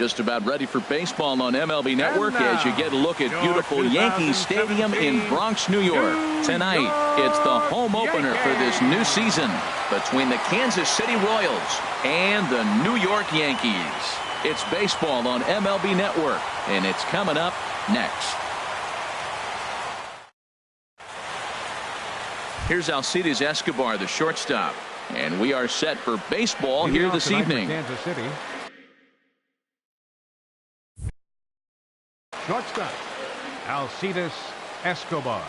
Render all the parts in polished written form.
Just about ready for baseball on MLB Network as you get a look at beautiful Yankee Stadium in Bronx, New York. Tonight, it's the home opener for this new season between the Kansas City Royals and the New York Yankees. It's baseball on MLB Network, and it's coming up next. Here's Alcides Escobar, the shortstop, and we are set for baseball here this evening. Kansas City. Shortstop, Alcides Escobar.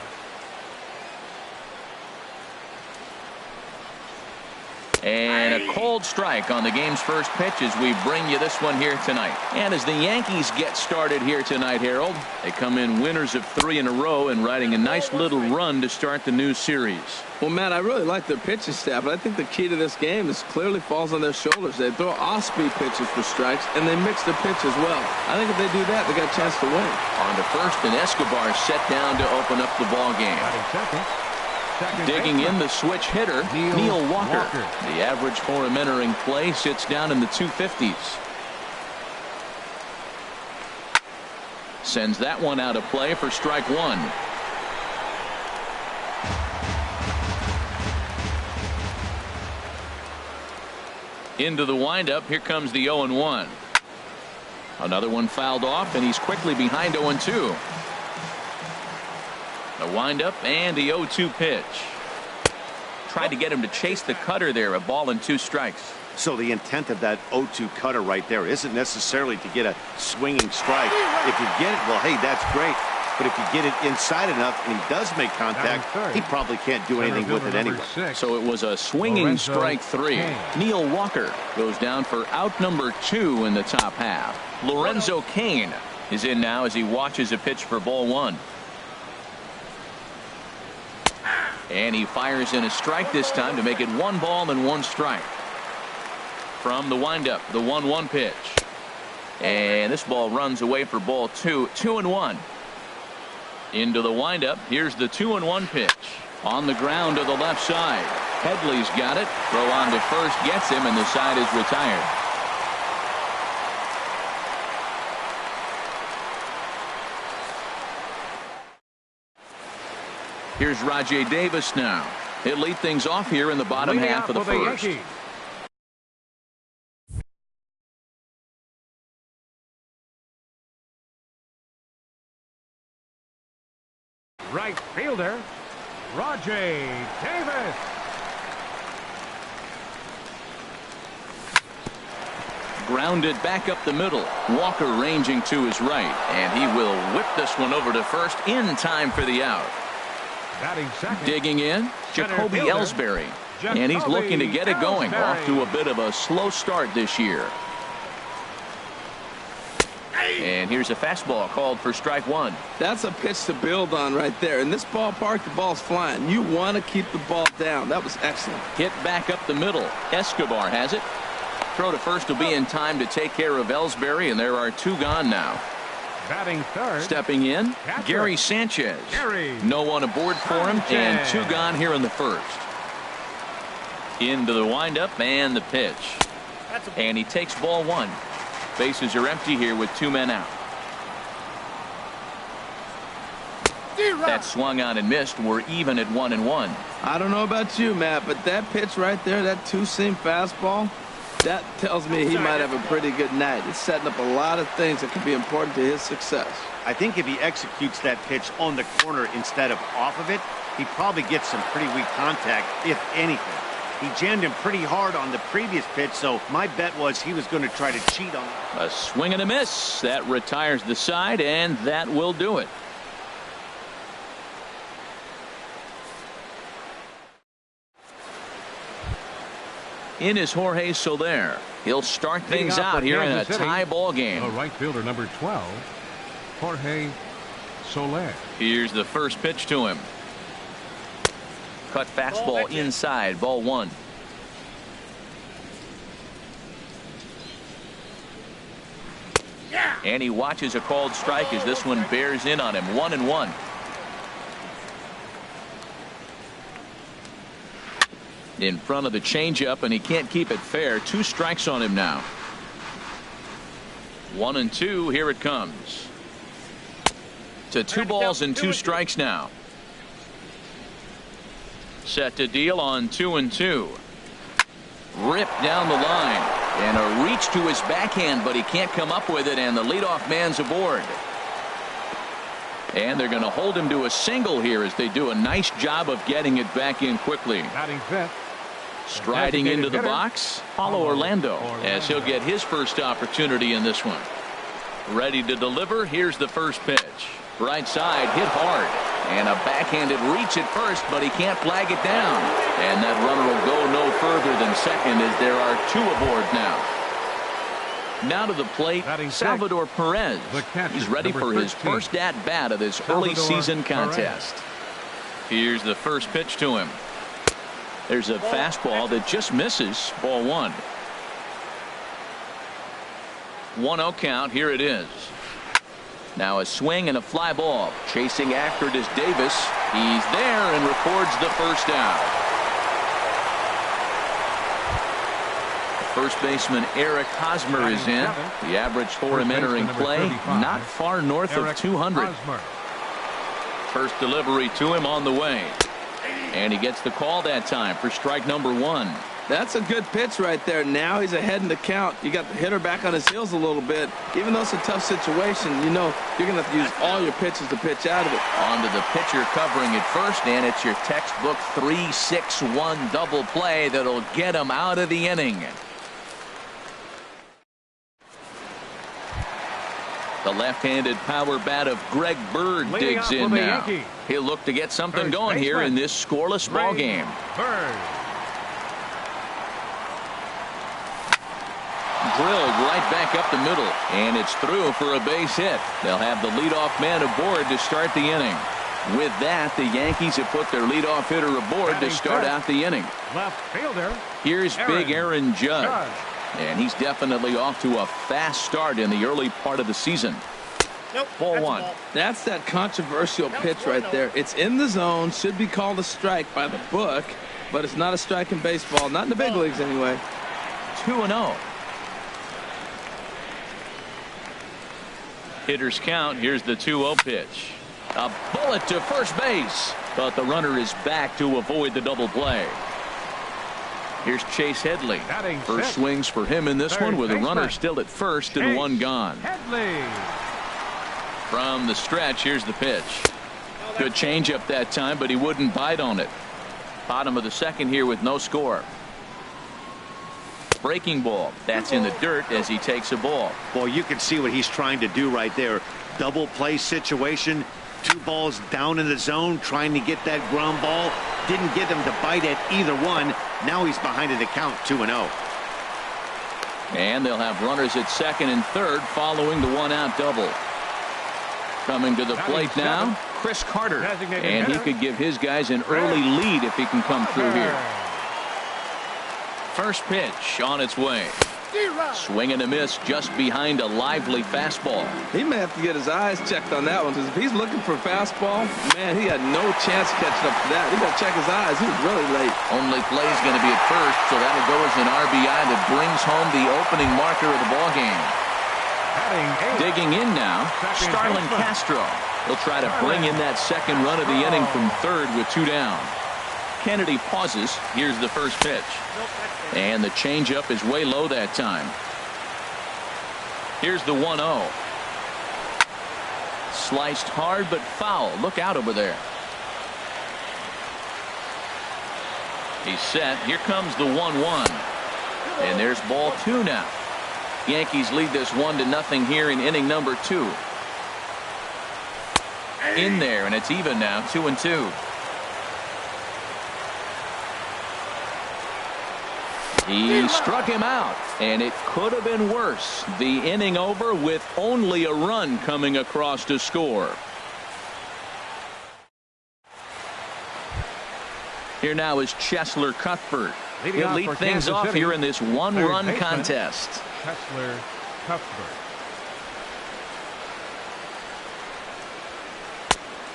And a cold strike on the game's first pitch as we bring you this one here tonight. And as the Yankees get started here tonight, Harold, they come in winners of 3 in a row and riding a nice little run to start the new series. Well, Matt, I really like their pitching staff, but I think the key to this game is clearly falls on their shoulders. They throw off-speed pitches for strikes, and they mix their pitch as well. I think if they do that, they got a chance to win. On to first, and Escobar set down to open up the ball game. Digging in, the switch hitter, Neil Walker. The average for him entering play sits down in the 250s. Sends that one out of play for strike one. Into the windup. Here comes the 0-1. Another one fouled off, and he's quickly behind 0-2. The windup and the 0-2 pitch. Tried to get him to chase the cutter there. A ball and 2 strikes. So the intent of that 0-2 cutter right there isn't necessarily to get a swinging strike. If you get it, well, hey, that's great. But if you get it inside enough and he does make contact, he probably can't do anything with it anyway. So it was a swinging strike 3. Neil Walker goes down for out number 2 in the top half. Lorenzo Cain is in now as he watches a pitch for ball 1. And he fires in a strike this time to make it 1 ball and 1 strike. From the windup, the 1-1 pitch. And this ball runs away for ball 2. 2-1. Into the windup. Here's the 2-1 pitch. On the ground to the left side. Headley's got it. Throw on to first gets him, and the side is retired. Here's Rajai Davis now. He'll lead things off here in the bottom half of the first. Right fielder, Rajai Davis. Grounded back up the middle. Walker ranging to his right, and he will whip this one over to first in time for the out. Digging in, Jacoby Ellsbury, and he's looking to get it going. Off to a bit of a slow start this year. And here's a fastball called for strike 1. That's a pitch to build on right there. In this ballpark, the ball's flying. You want to keep the ball down. That was excellent. Hit back up the middle. Escobar has it. Throw to first will be in time to take care of Ellsbury, and there are 2 gone now. Batting third. Stepping in, Gary Sanchez. No one aboard for him, and 2 gone here in the first. Into the windup and the pitch. And he takes ball 1. Bases are empty here with 2 men out. That swung on and missed. We're even at 1-1. I don't know about you, Matt, but that pitch right there, that 2-seam fastball, that tells me he might have a pretty good night. It's setting up a lot of things that could be important to his success. I think if he executes that pitch on the corner instead of off of it, he probably gets some pretty weak contact, if anything. He jammed him pretty hard on the previous pitch, so my bet was he was going to try to cheat on it. A swing and a miss. That retires the side, and that will do it. In is Jorge Soler. He'll start things out here in a tie ball game. The right fielder, number 12, Jorge Soler. Here's the first pitch to him. Cut fastball inside, ball 1. And he watches a called strike as this one bears in on him. 1-1. In front of the changeup, and he can't keep it fair. 2 strikes on him now. 1-2. Here it comes. To 2 balls and 2 strikes now. Set to deal on 2-2. Ripped down the line. And a reach to his backhand, but he can't come up with it, and the leadoff man's aboard. And they're going to hold him to a single here as they do a nice job of getting it back in quickly. Batting fifth. Striding into the box, Paulo Orlando, as he'll get his first opportunity in this one. Ready to deliver. Here's the first pitch. Right side, hit hard. And a backhanded reach at first, but he can't flag it down. And that runner will go no further than second as there are 2 aboard now. Now to the plate, Salvador Perez. He's ready for his first at-bat of this early season contest. Here's the first pitch to him. There's a fastball that just misses. Ball 1. 1-0 count. Here it is. Now a swing and a fly ball. Chasing after it is Davis. He's there and records the first out. First baseman Eric Hosmer is in. The average for him entering play not far north of 200. First delivery to him on the way. And he gets the call that time for strike number 1. That's a good pitch right there. Now he's ahead in the count. You got the hitter back on his heels a little bit. Even though it's a tough situation, you know you're going to have to use all your pitches to pitch out of it. On to the pitcher covering it first, and it's your textbook 3-6-1 double play that'll get him out of the inning. The left-handed power bat of Greg Bird digs in now. He'll look to get something going here in this scoreless ball game. Drilled right back up the middle, and it's through for a base hit. They'll have the leadoff man aboard to start the inning. With that, the Yankees have put their leadoff hitter aboard to start out the inning. Left fielder. Here's big Aaron Judge. And he's definitely off to a fast start in the early part of the season. Ball 1. That's that controversial pitch right there. It's in the zone, should be called a strike by the book, but it's not a strike in baseball, not in the big leagues anyway. 2-0. Hitters count. Here's the 2-0 pitch. A bullet to first base, but the runner is back to avoid the double play. Here's Chase Headley. First swings for him in this one with a runner still at first and 1 gone. From the stretch, here's the pitch. Good changeup that time, but he wouldn't bite on it. Bottom of the second here with no score. Breaking ball. That's in the dirt as he takes a ball. Well, you can see what he's trying to do right there. Double play situation. 2 balls down in the zone, trying to get that ground ball. Didn't get him to bite at either one. Now he's behind in the count, 2-0. And they'll have runners at second and third following the 1-out double. Coming to the plate now, Chris Carter. And he could give his guys an early lead if he can come through here. First pitch on its way. Swing and a miss just behind a lively fastball. He may have to get his eyes checked on that one, because if he's looking for a fastball, man, he had no chance catching up to that. He got to check his eyes. He was really late. Only play is going to be at first, so that'll go as an RBI that brings home the opening marker of the ball game. Digging in now, Starlin Castro. He'll try to bring in that second run of the inning from third with 2 down. Kennedy pauses. Here's the first pitch. And the changeup is way low that time. Here's the 1-0. Sliced hard but foul. Look out over there. He's set. Here comes the 1-1. And there's ball 2 now. Yankees lead this 1-0 here in inning number 2. In there, and it's even now, 2-2. He struck him out, and it could have been worse. The inning over with only a run coming across to score. Here now is Cheslor Cuthbert. He'll lead things off here in this 1-run contest. Cheslor Cuthbert.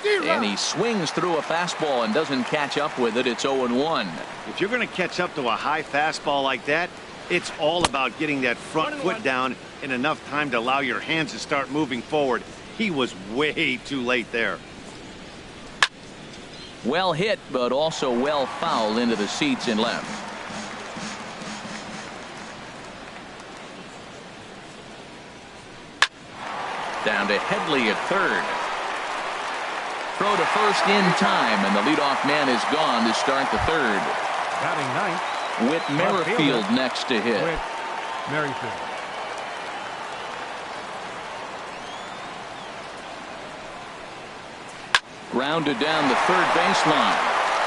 And he swings through a fastball and doesn't catch up with it. It's 0-1. If you're going to catch up to a high fastball like that, It's all about getting that front foot down in enough time to allow your hands to start moving forward. He was way too late there. Well hit, but also well fouled into the seats and left. Down to Headley at third. Throw to first in time, and the leadoff man is gone to start the third. Batting ninth. Whit Merrifield next to hit. Whit Merrifield. Grounded down the third baseline.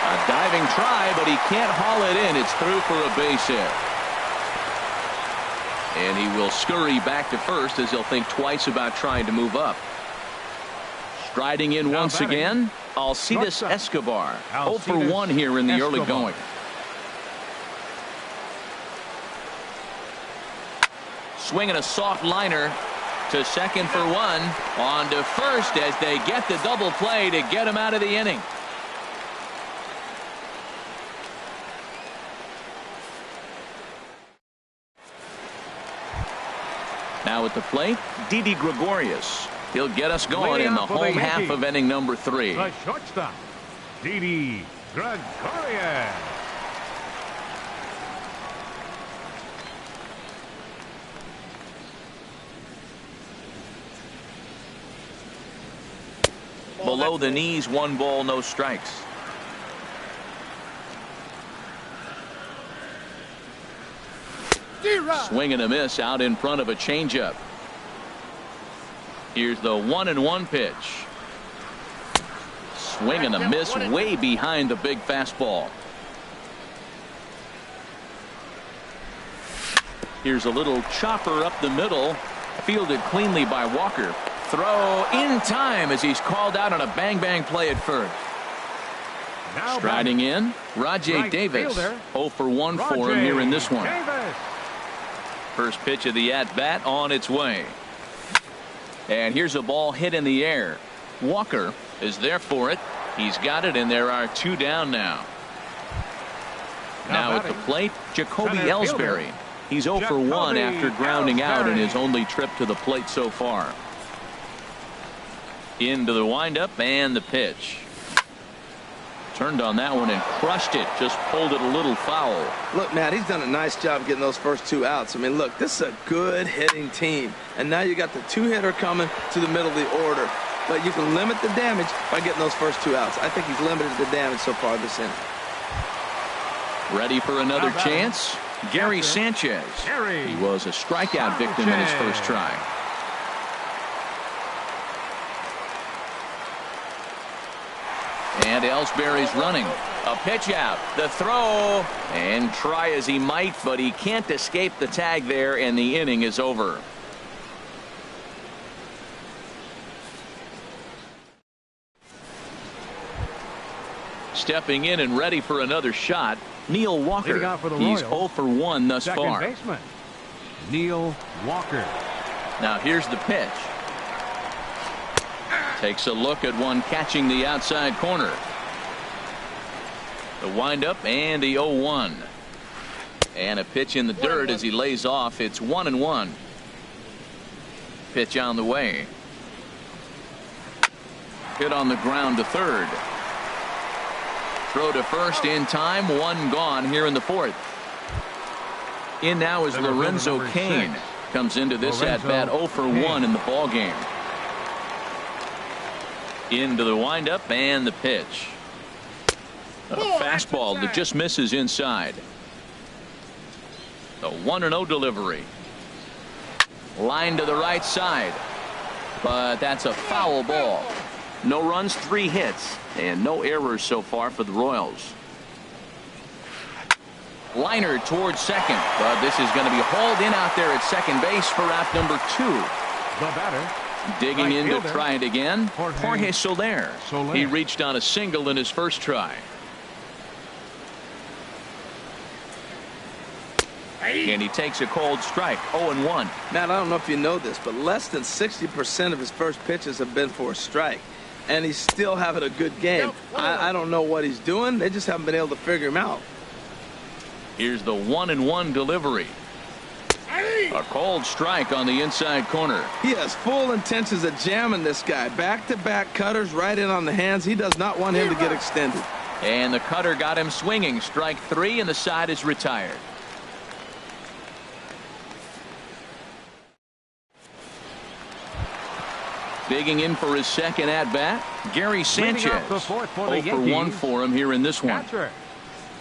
A diving try, but he can't haul it in. It's through for a base hit. And he will scurry back to first as he'll think twice about trying to move up. Striding in Now once batting, again, Alcides shortstop, Escobar. 0 for Alcides 1 here in the early Escobar. going. Swinging a soft liner to second for one. On to first as they get the double play to get him out of the inning. Now at the plate, Didi Gregorius. He'll get us going in the home half of inning number 3. The shortstop, Didi Gregorius. Below the knees, 1 ball, no strikes. Swing and a miss out in front of a changeup. Here's the 1-1 pitch. Swing and a miss way behind the big fastball. Here's a little chopper up the middle, fielded cleanly by Walker. Throw in time as he's called out on a bang-bang play at first. Now Striding in, Rajai right Davis. fielder, 0 for 1 for him here in this one. Davis. First pitch of the at-bat on its way. And here's a ball hit in the air. Walker is there for it. He's got it, and there are 2 down now. Now at the plate, Jacoby Center Ellsbury. fielder, He's 0 for 1 Jacoby after grounding out in Ellsbury. his only trip to the plate so far. Into the windup and the pitch. Turned on that one and crushed it. Just pulled it a little foul. Look, Matt, he's done a nice job getting those first 2 outs. I mean, look, this is a good hitting team. And now you got the 2-hitter coming to the middle of the order. But you can limit the damage by getting those first 2 outs. I think he's limited the damage so far this inning. Ready for another How about chance? Gary Sanchez. Gary He was a strikeout victim in his first try. And Ellsbury's running. A pitch out. The throw. And try as he might, but he can't escape the tag there, and the inning is over. Stepping in and ready for another shot, Neil Walker. Leading off for the He's Royals, 0 for 1 thus second far. baseman, Neil Walker. Now here's the pitch. Takes a look at one catching the outside corner. The windup and the 0-1. And a pitch in the dirt as he lays off. It's 1-1. Pitch on the way. Hit on the ground to third. Throw to first in time. 1 gone here in the 4th. In now is Center fielder Lorenzo number Cain. 6. Comes into this Lorenzo at bat 0 for 1 Cain. in the ball game. Into the windup and the pitch. A fastball that just misses inside. The 1-0 delivery. Line to the right side. But that's a foul ball. No runs, 3 hits, and no errors so far for the Royals. Liner towards second, but this is going to be hauled in out there at second base for out number 2. The batter, Digging right in to fielder, try it again, Jorge Jorge Soler. Soler. He reached on a single in his first try. And he takes a cold strike, 0-1. Matt, I don't know if you know this, but less than 60% of his first pitches have been for a strike. And he's still having a good game. I don't know what he's doing. They just haven't been able to figure him out. Here's the 1-1 delivery. A cold strike on the inside corner. He has full intentions of jamming this guy. Back-to-back cutters right in on the hands. He does not want him to get extended. And the cutter got him swinging. Strike 3, and the side is retired. Digging in for his second at-bat, Gary Sanchez. 0 for 1 for him here in this one. Catcher,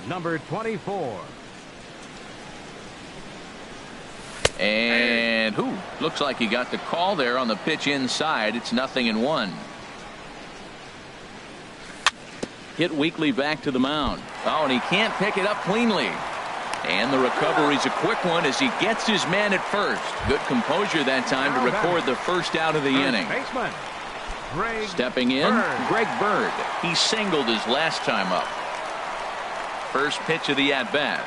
number 24. And looks like he got the call there on the pitch inside. It's 0-1. Hit weakly back to the mound. Oh, and he can't pick it up cleanly. And the recovery's a quick one as he gets his man at first. Good composure that time to record the first out of the inning. Stepping in, Greg Bird. He singled his last time up. First pitch of the at-bat.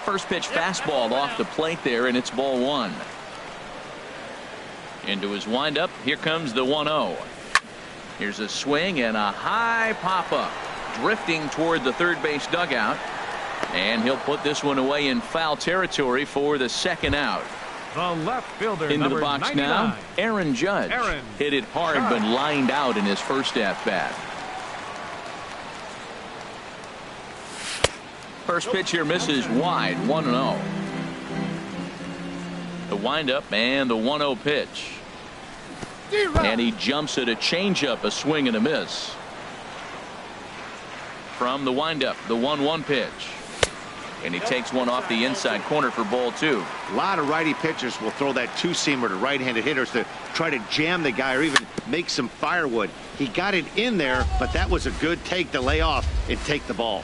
First pitch fastball off the plate there, and it's ball 1. Into his windup. Here comes the 1-0. Here's a swing and a high pop-up. Drifting toward the third base dugout. And he'll put this one away in foul territory for the second out. The left fielder, into the box 99. Now, Aaron Judge. Hit it hard but lined out in his first at-bat. First pitch here misses wide, 1-0. The windup and the 1-0 pitch. And he jumps at a changeup, a swing and a miss. From the windup, the 1-1 pitch. And he takes one off the inside corner for ball 2. A lot of righty pitchers will throw that two-seamer to right-handed hitters to try to jam the guy or even make some firewood. He got it in there, but that was a good take to lay off and take the ball.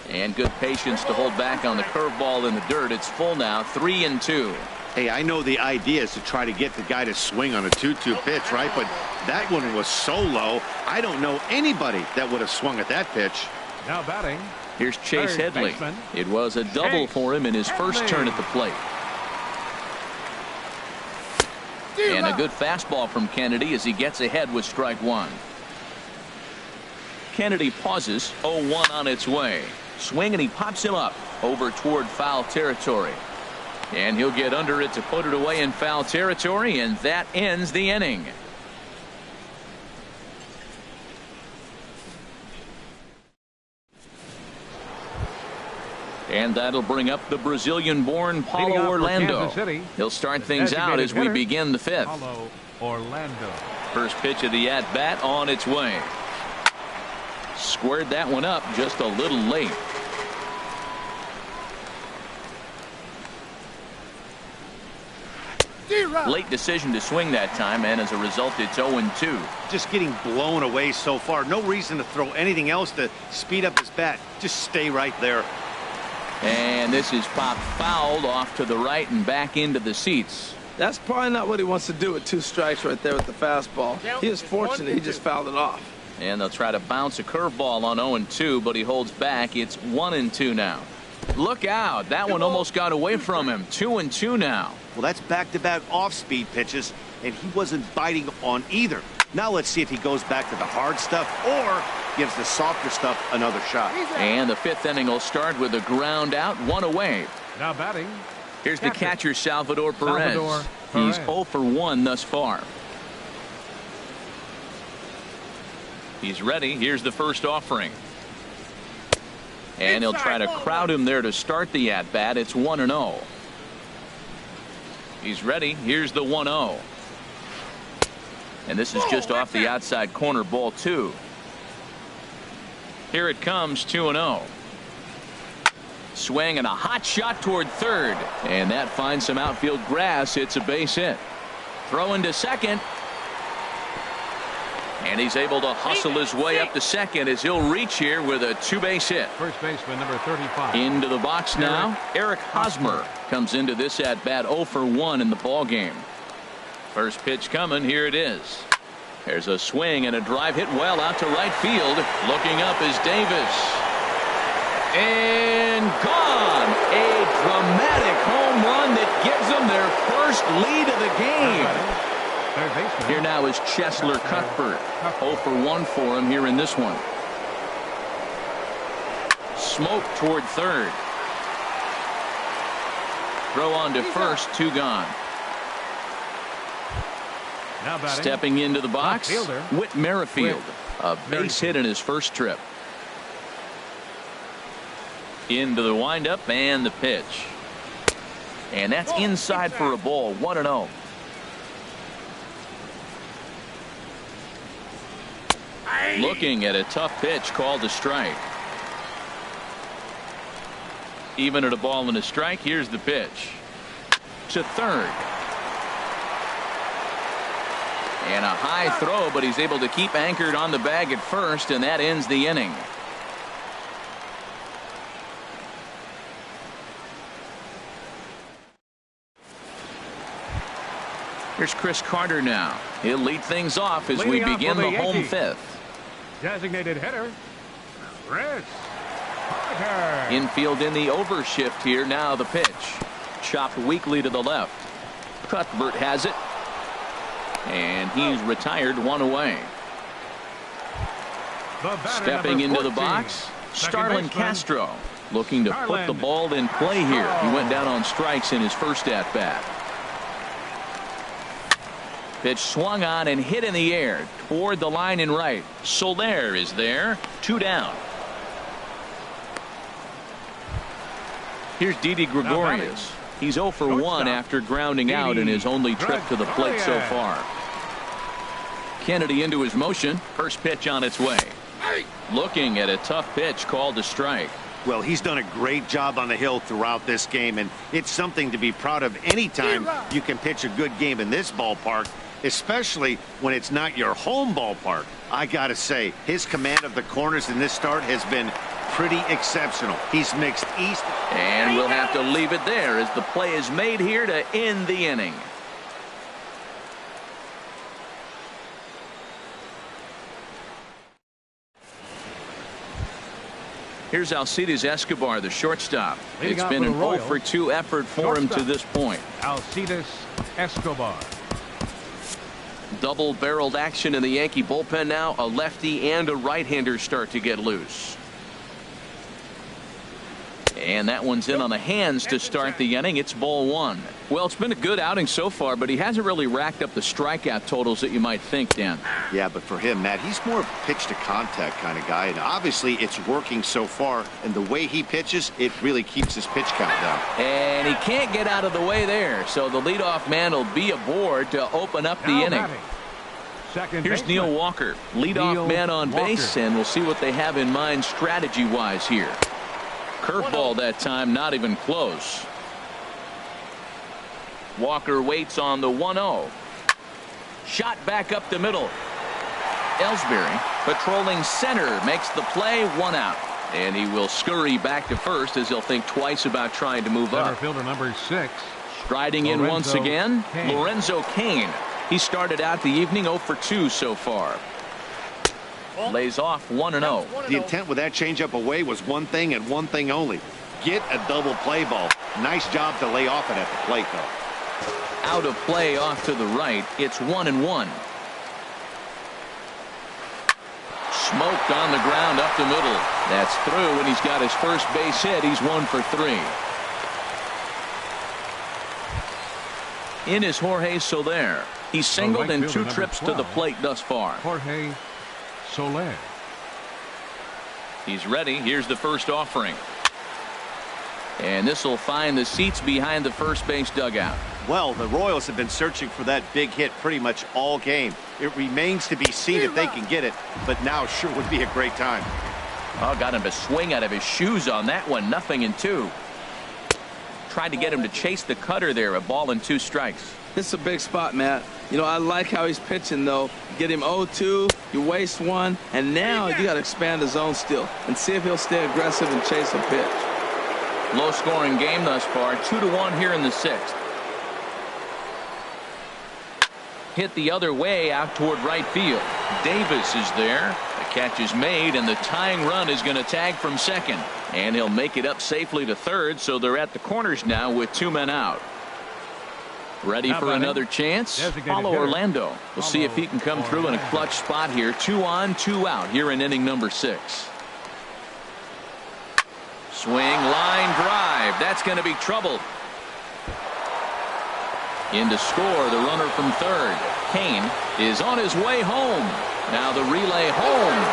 And good patience to hold back on the curveball in the dirt. It's full now, 3-2. Hey, I know the idea is to try to get the guy to swing on a 2-2 pitch, right? But that one was so low, I don't know anybody that would have swung at that pitch. Now batting. Here's Chase Headley. It was a double for him in his first turn at the plate. And a good fastball from Kennedy as he gets ahead with strike 1. Kennedy pauses, 0-1 on its way. Swing and he pops him up over toward foul territory. And he'll get under it to put it away in foul territory, and that ends the inning. And that'll bring up the Brazilian-born Paulo Orlando. He'll start things out as we begin the 5th. Paulo Orlando. First pitch of the at-bat on its way. Squared that one up just a little late. Late decision to swing that time, and as a result it's 0-2. Just getting blown away so far. No reason to throw anything else to speed up his bat. Just stay right there. And this is popped fouled off to the right and back into the seats. That's probably not what he wants to do with 2 strikes right there with the fastball. He is fortunate he just fouled it off. And they'll try to bounce a curveball on 0-2, but he holds back. It's 1-2 now. Look out. That one almost got away from him. 2-2 now. Well, that's back-to-back off-speed pitches, and he wasn't biting on either. Now let's see if he goes back to the hard stuff or gives the softer stuff another shot. And the 5th inning will start with a ground out, 1 away. Now batting. Here's the catcher, Salvador Perez. He's 0 for 1 thus far. He's ready. Here's the first offering. And he'll try to crowd him there to start the at-bat. It's 1-0. He's ready. Here's the 1-0. And this is just off the outside corner, ball 2. Here it comes, 2-0. Swing and a hot shot toward third. And that finds some outfield grass. It's a base hit. Throw into second. And he's able to hustle his way up to second as he'll reach here with a 2-base hit. First baseman number 35. Into the box now. Eric Hosmer comes into this at bat 0 for 1 in the ball game. First pitch coming. Here it is. There's a swing and a drive hit well out to right field. Looking up is Davis. And gone. A dramatic home run that gives them their first lead of the game. Here now is Cheslor Cuthbert. 0 for 1 for him here in this one. smoke toward third. Throw on to first, 2 gone. Stepping into the box, Whit Merrifield. A base hit in his first trip. Into the windup and the pitch. And that's inside for a ball, 1-0. Looking at a tough pitch called a strike. Even at a ball and a strike, here's the pitch. To third. And a high throw, but he's able to keep anchored on the bag at first, and that ends the inning. Here's Chris Carter now. He'll lead things off as we begin the home fifth. Designated hitter, Chris Carter. Infield in the overshift here. Now the pitch. Chopped weakly to the left. Cuthbert has it. And he's retired, 1 away. Stepping into the box, Starlin Castro. Looking to put the ball in play here. He went down on strikes in his first at-bat. Pitch swung on and hit in the air toward the line and right. Soler is there. 2 down. Here's Didi Gregorius. He's 0 for 1 after grounding out in his only trip to the plate so far. Kennedy into his motion. First pitch on its way. Looking at a tough pitch called a strike. Well, he's done a great job on the hill throughout this game, and it's something to be proud of anytime you can pitch a good game in this ballpark, especially when it's not your home ballpark. I gotta say, his command of the corners in this start has been pretty exceptional. He's mixed east. And we'll have to leave it there as the play is made here to end the inning. Here's Alcides Escobar, the shortstop. It's been an 0 for 2 effort for him to this point. Alcides Escobar. Double-barreled action in the Yankee bullpen now. A lefty and a right-hander start to get loose. And that one's in on the hands to start the inning. It's ball 1. Well, it's been a good outing so far, but he hasn't really racked up the strikeout totals that you might think, Dan. Yeah, but for him, Matt, he's more of a pitch-to-contact kind of guy, and obviously it's working so far, and the way he pitches, it really keeps his pitch count down. And he can't get out of the way there, so the leadoff man will be aboard to open up the inning. Here's Neil Walker, leadoff man on base, and we'll see what they have in mind strategy-wise here. Curveball that time, not even close. Walker waits on the 1-0. Shot back up the middle. Ellsbury patrolling center makes the play, 1 out. And he will scurry back to first as he'll think twice about trying to move up. Fielder number 6. Striding in once again, Lorenzo Cain. He started out the evening 0 for 2 so far. Lays off 1-0. The intent with that changeup away was one thing and one thing only. Get a double play ball. Nice job to lay off it at the plate, though. Out of play off to the right. It's 1-1. Smoked on the ground up the middle. That's through, and he's got his first base hit. He's 1 for 3. In is Jorge Soler. He's singled in 2 trips to the plate thus far. Jorge Soler. He's ready. Here's the first offering. And this will find the seats behind the first base dugout. Well, the Royals have been searching for that big hit pretty much all game. It remains to be seen if they can get it, but now sure would be a great time. Oh, got him to swing out of his shoes on that one. 0-2. Tried to get him to chase the cutter there. A ball and 2 strikes. This is a big spot, Matt. You know, I like how he's pitching, though. Get him 0-2, you waste 1, and now you got to expand the zone still and see if he'll stay aggressive and chase a pitch. Low-scoring game thus far. 2-1 here in the 6th. Hit the other way out toward right field. Davis is there. The catch is made, and the tying run is going to tag from second. And he'll make it up safely to third, so they're at the corners now with 2 men out. Ready for another chance? Paulo Orlando. We'll see if he can come through in a clutch spot here. 2 on, 2 out here in inning number 6. swing, line drive. That's going to be trouble. In to score, the runner from third. Kane is on his way home. Now the relay home.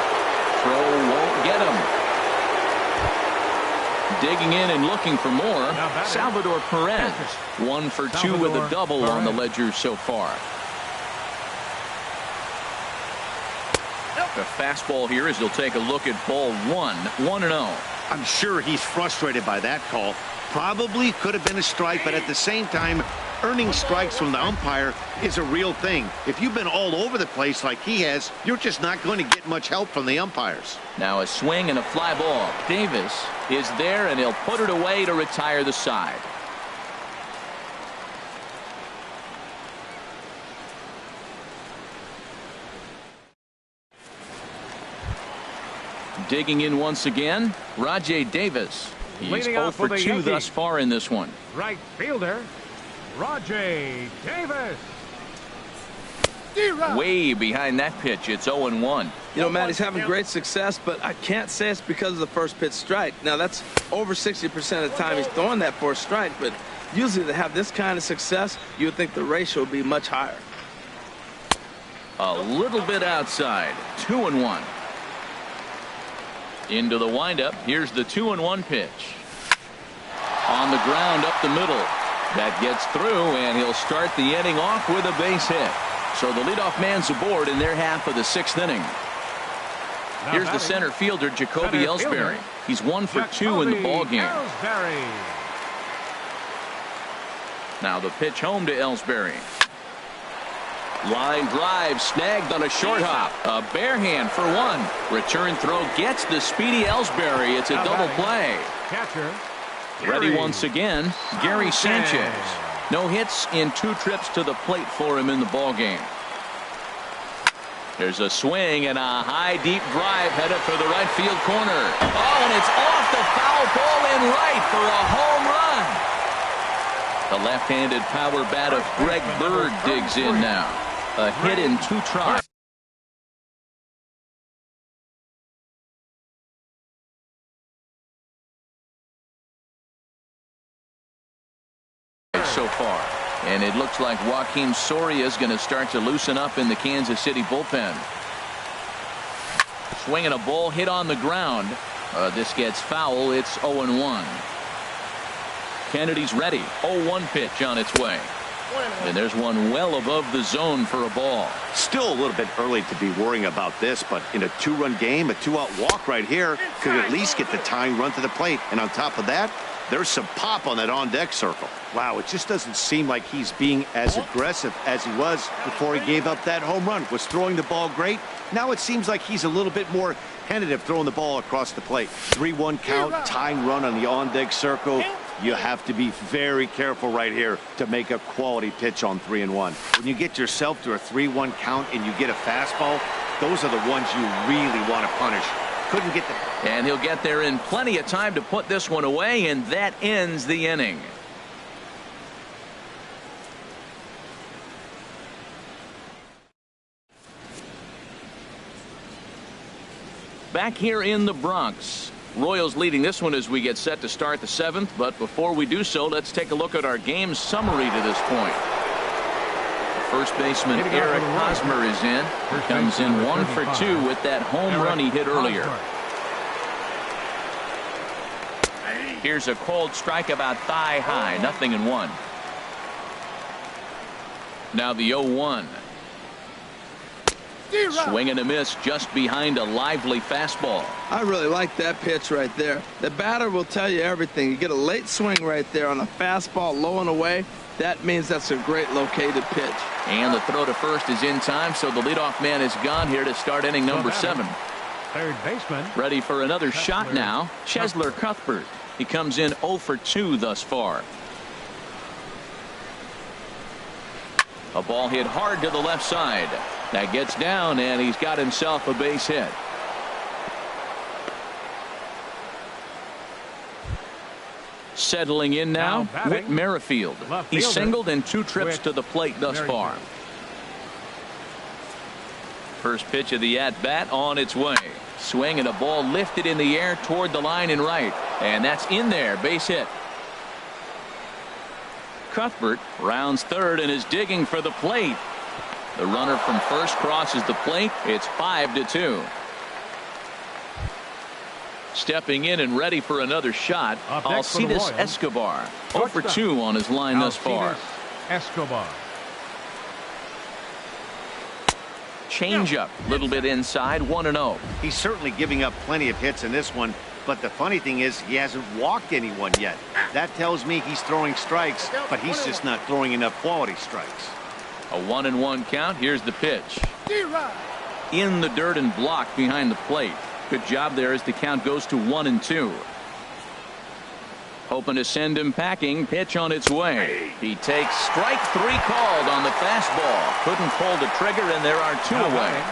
Throw won't get him. Digging in and looking for more. Salvador Perez. 1 for 2 with a double on the ledger so far. The fastball here as he'll take a look at ball 1. 1-0. I'm sure he's frustrated by that call. Probably could have been a strike, but at the same time, earning strikes from the umpire is a real thing. If you've been all over the place like he has, you're just not going to get much help from the umpires. Now a swing and a fly ball. Davis is there, and he'll put it away to retire the side. Digging in once again, Rajai Davis. He's 0 for 2 thus far in this one. Right fielder, Rajai Davis. Way behind that pitch. It's 0-1. You know, Matt, he's having great success, but I can't say it's because of the first pitch strike. Now, that's over 60% of the time he's throwing that for a strike, but usually to have this kind of success, you would think the ratio would be much higher. A little bit outside. 2-1. Into the windup. Here's the 2-1 pitch. On the ground up the middle. That gets through, and he'll start the inning off with a base hit. So the leadoff man's aboard in their half of the 6th inning. Here's the center fielder, Jacoby Ellsbury. He's 1 for 2 in the ball game. Now the pitch home to Ellsbury. Line drive snagged on a short hop. A bare hand for 1. Return throw gets the speedy Ellsbury. It's a double play. Catcher. Ready once again, Gary Sanchez. No hits in 2 trips to the plate for him in the ball game. There's a swing and a high deep drive headed for the right field corner. Oh, and it's off the foul pole and right for a home run. The left-handed power bat of Greg Bird digs in now. A hit in 2 tries. So far, and it looks like Joakim Soria is going to start to loosen up in the Kansas City bullpen. Swinging a ball hit on the ground. This gets foul. It's 0-1. Kennedy's ready. 0-1 pitch on its way. And there's one well above the zone for a ball. Still a little bit early to be worrying about this, but in a 2-run game, a 2-out walk right here could at least get the tying run to the plate. And on top of that, there's some pop on that on-deck circle. Wow, it just doesn't seem like he's being as aggressive as he was before he gave up that home run. Was throwing the ball great. Now it seems like he's a little bit more tentative throwing the ball across the plate. 3-1 count, tying run on the on-deck circle. You have to be very careful right here to make a quality pitch on 3-1. When you get yourself to a 3-1 count and you get a fastball, those are the ones you really want to punish. Couldn't get the... And he'll get there in plenty of time to put this one away, and that ends the inning. Back here in the Bronx, Royals leading this one as we get set to start the 7th. But before we do so, let's take a look at our game summary to this point. First baseman Eric Hosmer is in. He comes in 1 for 2 with that home run he hit earlier. Here's a cold strike about thigh high. 0-1. Now the 0-1. Swing and a miss just behind a lively fastball. I really like that pitch right there. The batter will tell you everything. You get a late swing right there on a fastball low and away. That means that's a great located pitch. And the throw to first is in time, so the leadoff man is gone here to start inning number 7. Third baseman. Ready for another shot now. Cheslor Cuthbert. He comes in 0 for 2 thus far. A ball hit hard to the left side. That gets down, and he's got himself a base hit. Settling in now, Whit Merrifield. He's singled in 2 trips to the plate thus far. First pitch of the at-bat on its way. Swing and a ball lifted in the air toward the line and right. And that's in there. Base hit. Cuthbert rounds third and is digging for the plate. The runner from first crosses the plate. It's 5-2. Stepping in and ready for another shot, Alcides Escobar. 0 for 2 on his line thus far. Escobar. Changeup, a little bit inside, 1-0. He's certainly giving up plenty of hits in this one, but the funny thing is he hasn't walked anyone yet. That tells me he's throwing strikes, but he's just not throwing enough quality strikes. A 1-1 count. Here's the pitch. In the dirt and blocked behind the plate. Good job there as the count goes to 1-2. Hoping to send him packing. Pitch on its way. He takes strike 3 called on the fastball. Couldn't pull the trigger, and there are 2 away.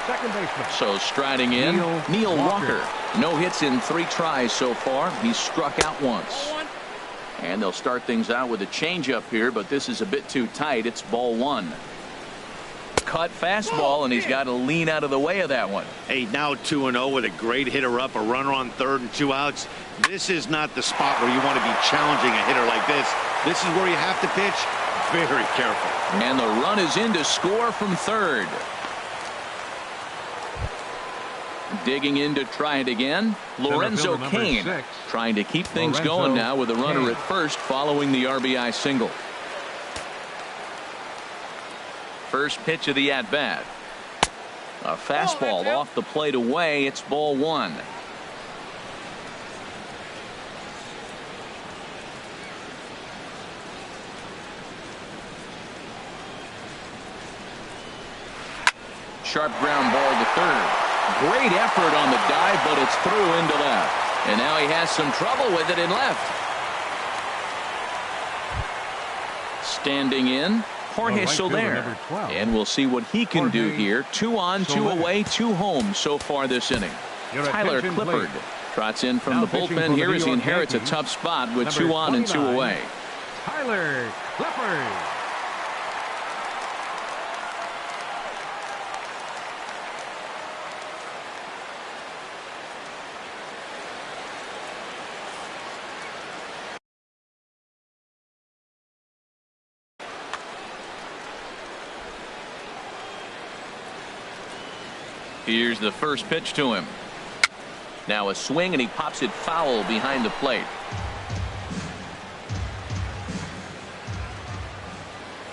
Second baseman. So striding in, Neil Walker. No hits in 3 tries so far. He's struck out once. And they'll start things out with a changeup here, but this is a bit too tight. It's ball 1. Cut fastball, and he's got to lean out of the way of that one. Hey, now 2-0 with a great hitter up, a runner on third and 2 outs. This is not the spot where you want to be challenging a hitter like this. This is where you have to pitch very careful. And the run is in to score from third. Digging in to try it again. Lorenzo Cain trying to keep things going now with a runner at first following the RBI single. First pitch of the at-bat. A fastball off the plate away. It's ball 1. Sharp ground ball to third. Great effort on the dive, but it's through into left. And now he has some trouble with it in left. Standing in, Jorge Soler. And we'll see what he can do here. 2 on, 2 away, 2 home so far this inning. Tyler Clippard trots in from the bullpen here as he inherits a tough spot with 2 on and 2 away. Tyler Clippard. Here's the first pitch to him. Now a swing, and he pops it foul behind the plate.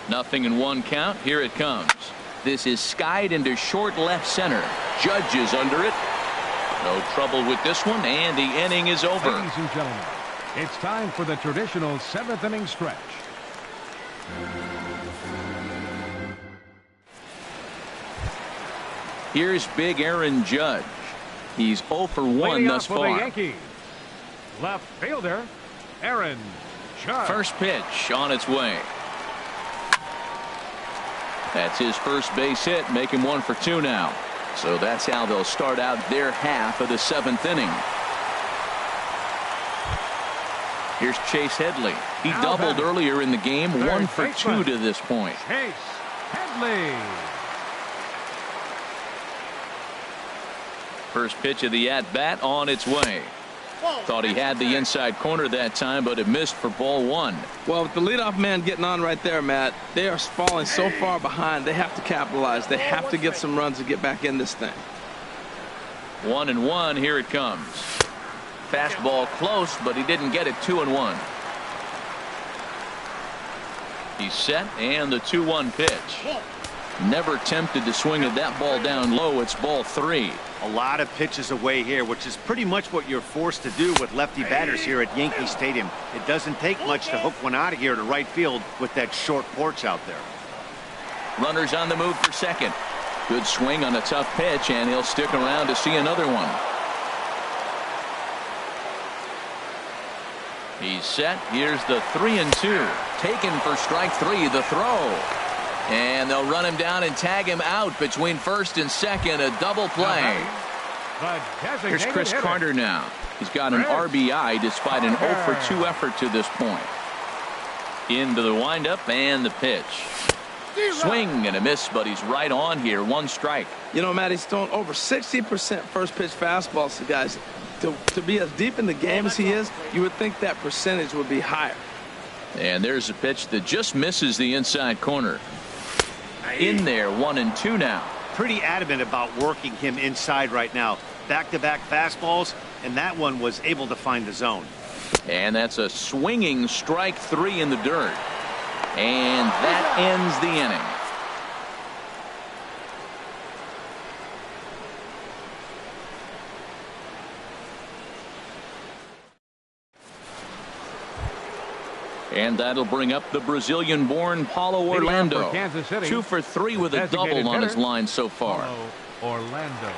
Nothing in 1 count. Here it comes. This is skied into short left center. Judge is under it. No trouble with this one, and the inning is over. Ladies and gentlemen, it's time for the traditional 7th inning stretch. Here's big Aaron Judge. He's 0 for 1 thus far. For the Yankees, left fielder Aaron Judge. First pitch on its way. That's his first base hit, make him 1 for 2 now. So that's how they'll start out their half of the 7th inning. Here's Chase Headley. He doubled earlier in the game. 1 for 2 to this point. Chase Headley. First pitch of the at-bat on its way. Thought he had the inside corner that time, but it missed for ball 1. Well, with the leadoff man getting on right there, Matt, they are falling so far behind. They have to capitalize. They have to get some runs to get back in this thing. 1-1. Here it comes. Fastball close, but he didn't get it. 2-1. He's set, and the 2-1 pitch. Never tempted to swing at that ball down low. It's ball 3. A lot of pitches away here, which is pretty much what you're forced to do with lefty batters here at Yankee Stadium. It doesn't take much to hook one out of here to right field with that short porch out there. Runners on the move for second. Good swing on a tough pitch, and he'll stick around to see another one. He's set. Here's the 3-2. Taken for strike 3. The throw. And they'll run him down and tag him out between first and second. A double play. Here's Chris Carter now. He's got an RBI despite an 0 for 2 effort to this point. Into the windup and the pitch. Swing and a miss, but he's right on here. 1 strike. You know, Matt, he's thrown over 60% first pitch fastballs to guys. To be as deep in the game as he is, you would think that percentage would be higher. And there's a pitch that just misses the inside corner. In there, 1-2 now. Pretty adamant about working him inside right now. Back-to-back fastballs, and that one was able to find the zone. And that's a swinging strike 3 in the dirt. And that ends the inning. And that'll bring up the Brazilian-born Paulo Orlando. 2 for 3 with a double on his line so far. Paulo Orlando.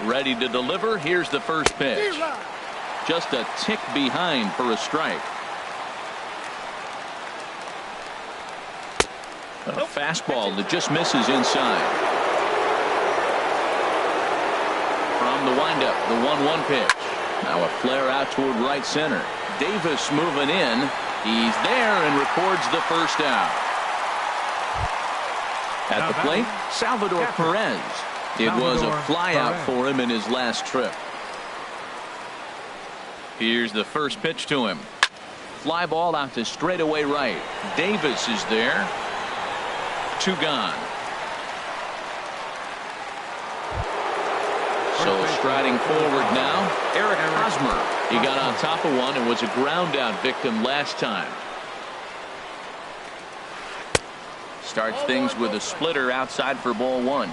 Ready to deliver. Here's the first pitch. Just a tick behind for a strike. A fastball that just misses inside. From the windup, the 1-1 pitch. Now a flare out toward right center. Davis moving in. He's there and records the first out. At the plate, Salvador Perez. It was a flyout for him in his last trip. Here's the first pitch to him. Fly ball out to straightaway right. Davis is there. 2 gone. So striding forward now, Eric Hosmer. He got on top of one and was a ground out victim last time. Starts things with a splitter outside for ball 1.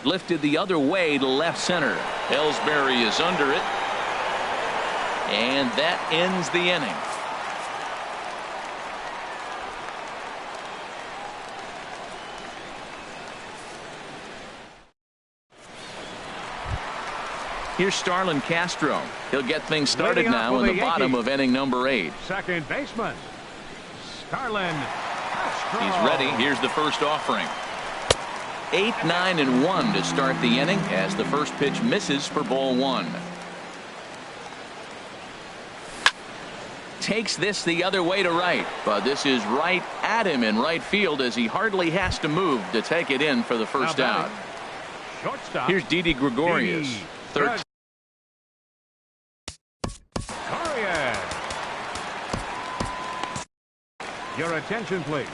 Lifted the other way to left center. Ellsbury is under it. And that ends the inning. Here's Starlin Castro. He'll get things started now in the bottom of inning number 8. Second baseman, Starlin Castro. He's ready. Here's the first offering. 8, 9, and 1 to start the inning as the first pitch misses for ball 1. Takes this the other way to right, but this is right at him in right field as he hardly has to move to take it in for the first out. Shortstop. Here's Didi Gregorius. Third. Your attention, please.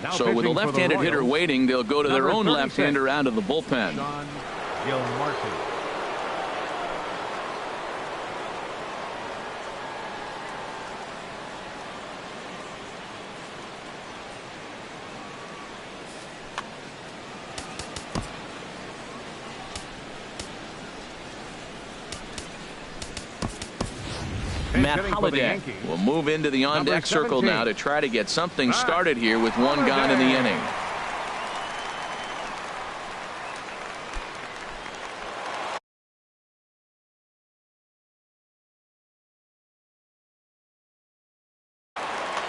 Now so with a left-handed hitter waiting, they'll go to their own left-hander out of the bullpen. Sean Gilmartin. Matt Holliday will move into the on-deck circle now to try to get something started here with 1 gone in the inning.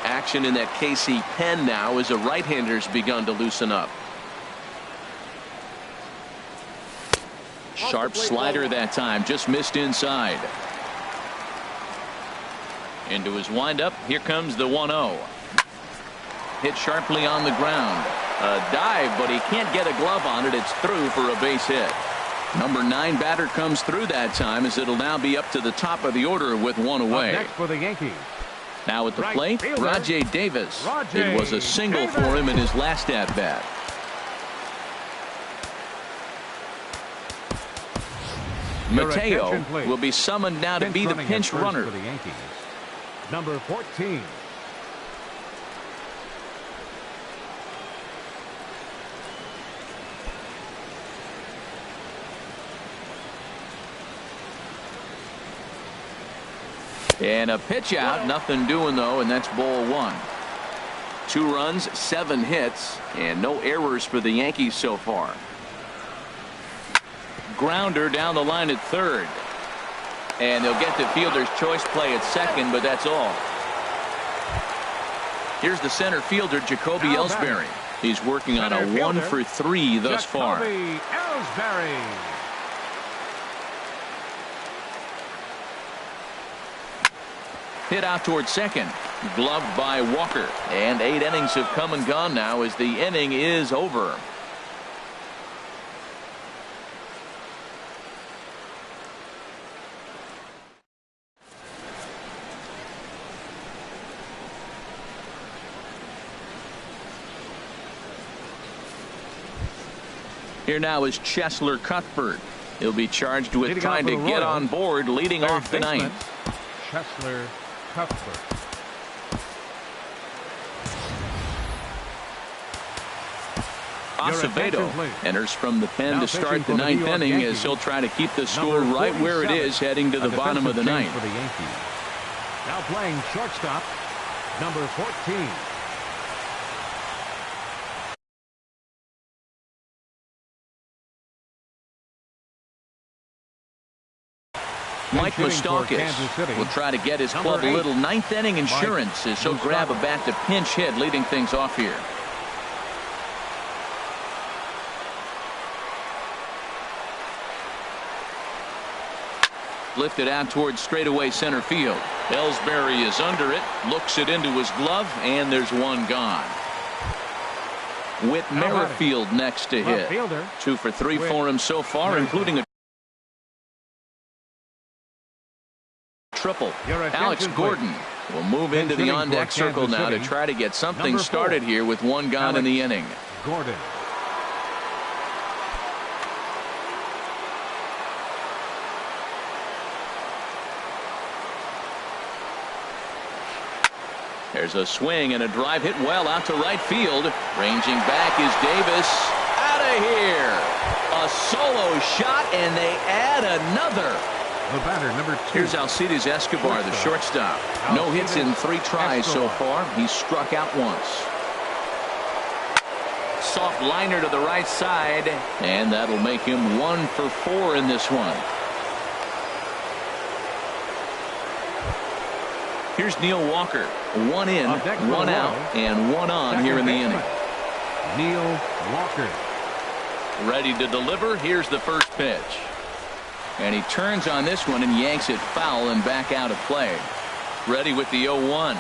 Action in that KC pen now as a right-hander's begun to loosen up. Sharp slider that time, just missed inside. Into his windup. Here comes the 1-0. Hit sharply on the ground. A dive, but he can't get a glove on it. It's through for a base hit. Number 9 batter comes through that time as it'll now be up to the top of the order with 1 away. Next for the Yankees. Now at the plate, Rajay Davis. It was a single for him in his last at-bat. Mateo will be summoned now to be the pinch runner. For the Yankees. Number 14. And a pitch out, nothing doing though, and that's ball 1. 2 runs, 7 hits, and no errors for the Yankees so far. Grounder down the line at third. And they'll get the fielder's choice play at second, but that's all. Here's the center fielder, Jacoby Ellsbury. He's working on a 1 for 3 thus far. Ellsbury. Hit out towards second. Gloved by Walker. And 8 innings have come and gone now as the inning is over. Here now is Cheslor Cuthbert. He'll be charged with Leading trying to off for the get Royals, on board, leading third off the baseman, ninth. Cheslor Cuthbert. Acevedo enters from the pen Now to start pitching the for the ninth New York inning Yankees, as he'll try to keep the score number right where it 47, is heading to the a bottom of the defensive change ninth. for the Yankees. Now playing shortstop, number 14. Mike Hitting for Moustakas Kansas City, will try to get his number club a 8, little ninth inning insurance as he'll grab a bat to pinch hit, leading things off here. Lifted out towards straightaway center field. Ellsbury is under it, looks it into his glove, and there's one gone. Whit Merrifield next to hit. 2 for 3 for him so far, including a triple. Alex Gordon will move into the on-deck circle now to try to get something started here with one gone in the inning. Gordon. There's a swing and a drive hit well out to right field. Ranging back is Davis. Out of here. A solo shot, and they add another. The batter, number 2. Here's Alcides Escobar, the shortstop. No hits in 3 tries so far. He's struck out once. Soft liner to the right side, and that'll make him 1 for 4 in this one. Here's Neil Walker. 1 in, 1 out, and 1 on here in the inning. Neil Walker. Ready to deliver. Here's the first pitch. And he turns on this one and yanks it foul and back out of play. Ready with the 0-1.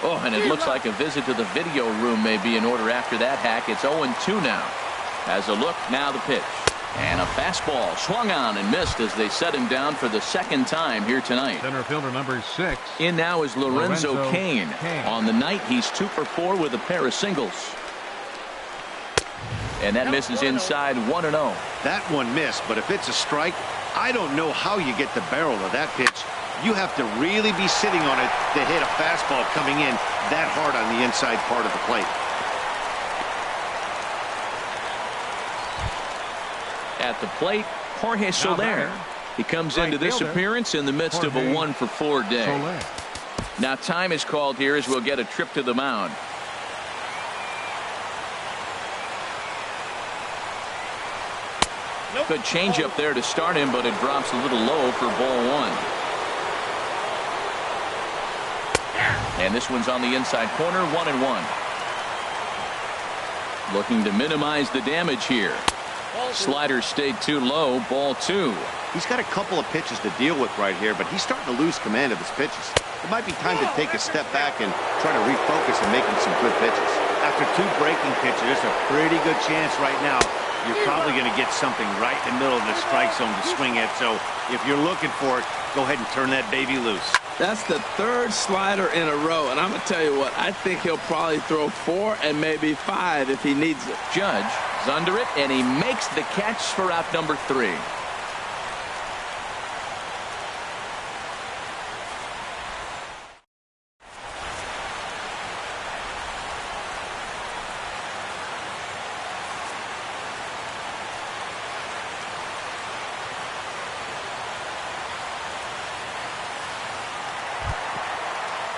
Oh, and it looks like a visit to the video room may be in order after that hack. It's 0-2 now. As a look, now the pitch. And a fastball swung on and missed as they set him down for the second time here tonight. Center fielder number 6. In now is Lorenzo Cain. On the night, he's 2 for 4 with a pair of singles. And that misses inside 1-0. That one missed, but if it's a strike, I don't know how you get the barrel of that pitch. You have to really be sitting on it to hit a fastball coming in that hard on the inside part of the plate. At the plate, Jorge Soler. He comes into this appearance in the midst of a 1 for 4 day. Now time is called here as we'll get a trip to the mound. Good change up there to start him, but it drops a little low for ball 1. And this one's on the inside corner, 1-1. Looking to minimize the damage here. Slider stayed too low, ball 2. He's got a couple of pitches to deal with right here, but he's starting to lose command of his pitches. It might be time to take a step back and try to refocus and making some good pitches. After 2 breaking pitches, there's a pretty good chance right now you're probably going to get something right in the middle of the strike zone to swing at. So if you're looking for it, go ahead and turn that baby loose. That's the 3rd slider in a row, and I'm going to tell you what, I think he'll probably throw 4 and maybe 5 if he needs it. Judge is under it, and he makes the catch for out number 3.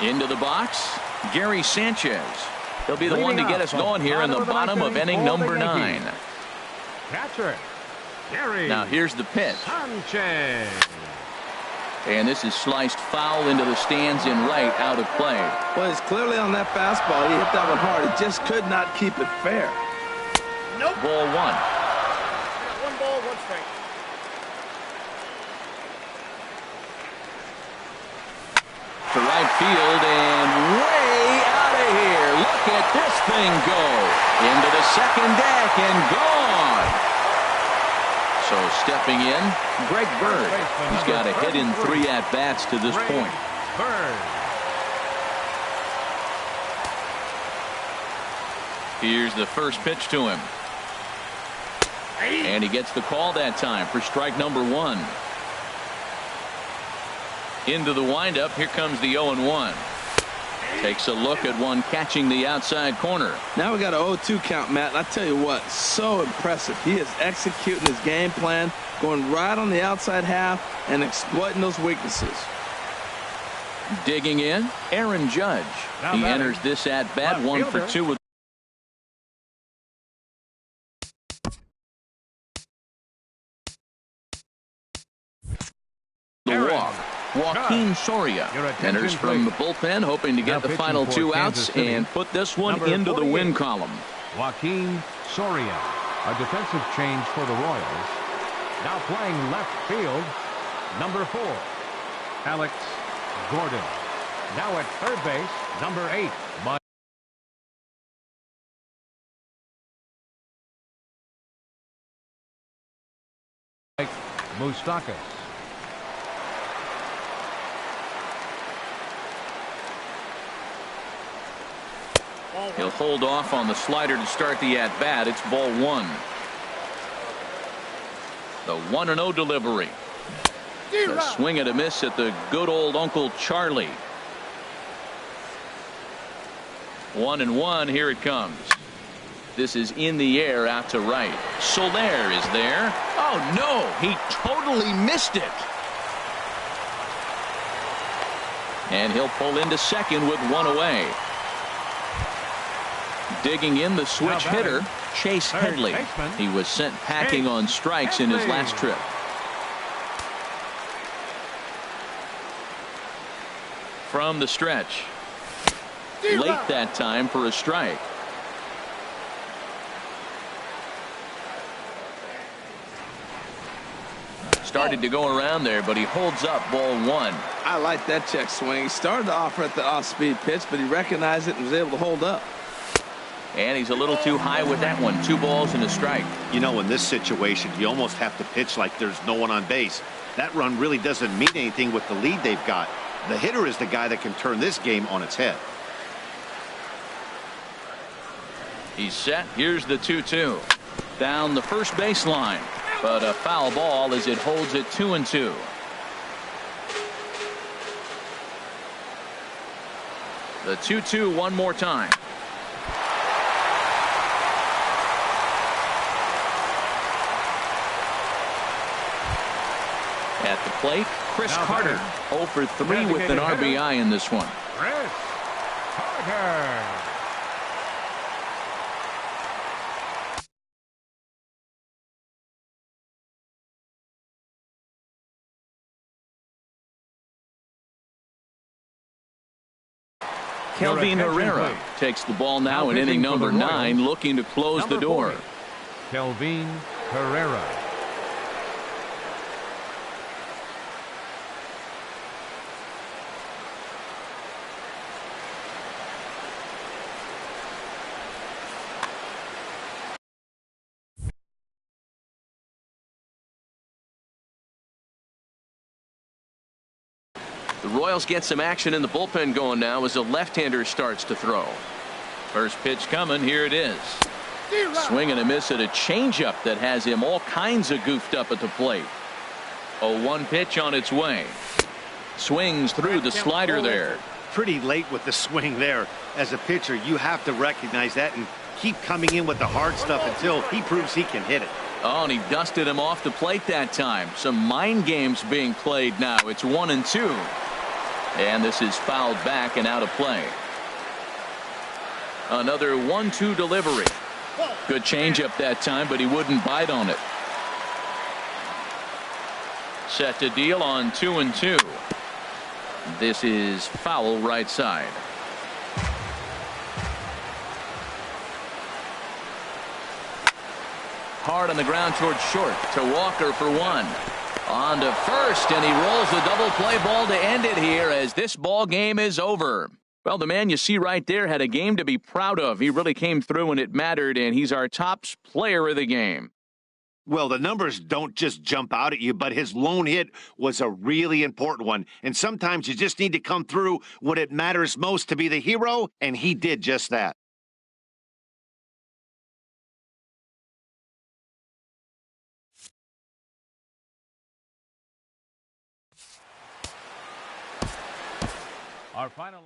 Into the box, Gary Sanchez. He'll be the one to get us going here in the bottom of inning number 9. Catcher, Gary. Now here's the pitch. Sanchez. And this is sliced foul into the stands in right, out of play. Well, he's clearly on that fastball. He hit that one hard. He just could not keep it fair. Nope. Ball 1. 1 ball, 1 strike. To right field and way out of here. Look at this thing go. Into the second deck and gone. So stepping in, Greg Bird. He's got a hit in 3 at-bats to this point. Bird. Here's the first pitch to him. And he gets the call that time for strike number 1. Into the windup. Here comes the 0-1. Takes a look at one catching the outside corner. Now we got an 0-2 count, Matt. And I tell you what, so impressive. He is executing his game plan, going right on the outside half and exploiting those weaknesses. Digging in, Aaron Judge. He enters this at bat 1 for 2 with the walk. Joaquin Soria enters from the bullpen, hoping to get the final 2 outs and put this one into the win column. Joaquin Soria, a defensive change for the Royals. Now playing left field, number 4, Alex Gordon. Now at third base, number 8, Mike Moustakas. He'll hold off on the slider to start the at-bat. It's ball 1. The 1-0 delivery. A swing and a miss at the good old Uncle Charlie. 1-1. Here it comes. This is in the air out to right. Soler is there. Oh no, he totally missed it. And he'll pull into second with 1 away. Digging in, the switch hitter, Chase Headley. He was sent packing on strikes in his last trip. From the stretch. Late that time for a strike. Started to go around there, but he holds up ball 1. I like that check swing. He started to offer at the off-speed pitch, but he recognized it and was able to hold up. And he's a little too high with that one. 2 balls and a strike. You know, in this situation, you almost have to pitch like there's no one on base. That run really doesn't mean anything with the lead they've got. The hitter is the guy that can turn this game on its head. He's set. Here's the 2-2. Down the first baseline. But a foul ball as it holds it 2-2. The 2-2 one more time. At the plate, Chris Carter. 0 for 3 with an RBI in this one. Chris Carter. Kelvin Herrera takes the ball now in inning number 9, looking to close the door. Kelvin Herrera. The Royals get some action in the bullpen going now as a left-hander starts to throw. First pitch coming. Here it is. Swing and a miss at a changeup that has him all kinds of goofed up at the plate. 0-1 pitch on its way. Swings through the slider there. Pretty late with the swing there. As a pitcher, you have to recognize that and keep coming in with the hard stuff until he proves he can hit it. Oh, and he dusted him off the plate that time. Some mind games being played now. It's 1-2. And this is fouled back and out of play. Another 1-2 delivery. Good changeup that time, but he wouldn't bite on it. Set to deal on 2-2. This is foul right side. Hard on the ground towards short to Walker for 1. On to first, and he rolls the double play ball to end it here as this ball game is over. Well, the man you see right there had a game to be proud of. He really came through when it mattered, and he's our top player of the game. Well, the numbers don't just jump out at you, but his lone hit was a really important one. And sometimes you just need to come through when it matters most to be the hero, and he did just that. Our final